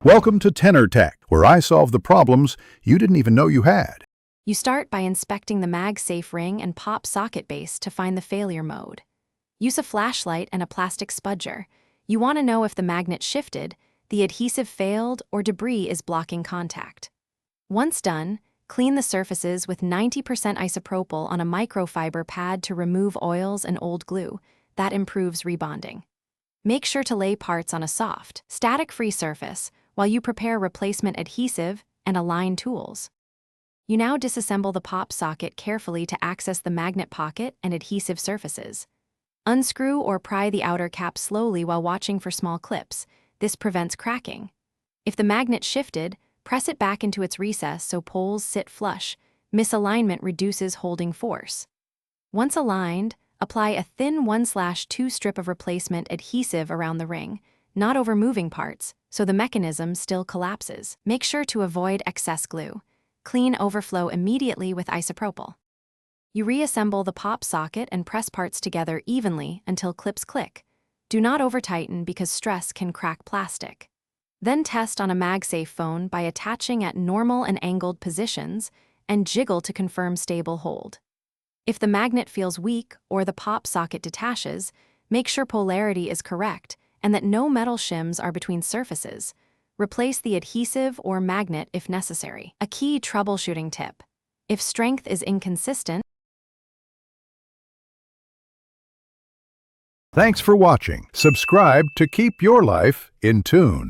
Welcome to Tenor Tech, where I solve the problems you didn't even know you had. You start by inspecting the Magsafe ring and pop socket base to find the failure mode. Use a flashlight and a plastic spudger. You want to know if the magnet shifted, the adhesive failed, or debris is blocking contact. Once done, clean the surfaces with 90% isopropyl on a microfiber pad to remove oils and old glue. That improves rebonding. Make sure to lay parts on a soft, static-free surface while you prepare replacement adhesive and align tools. You now disassemble the pop socket carefully to access the magnet pocket and adhesive surfaces. Unscrew or pry the outer cap slowly while watching for small clips. This prevents cracking. If the magnet shifted, press it back into its recess so poles sit flush. Misalignment reduces holding force. Once aligned, apply a thin 1/2 strip of replacement adhesive around the ring, not over moving parts, so the mechanism still collapses. Make sure to avoid excess glue. Clean overflow immediately with isopropyl. You reassemble the pop socket and press parts together evenly until clips click. Do not over-tighten because stress can crack plastic. Then test on a Magsafe phone by attaching at normal and angled positions and jiggle to confirm stable hold. If the magnet feels weak or the pop socket detaches, make sure polarity is correct and that no metal shims are between surfaces. Replace the adhesive or magnet if necessary. A key troubleshooting tip: if strength is inconsistent. Thanks for watching. Subscribe to keep your life in tune.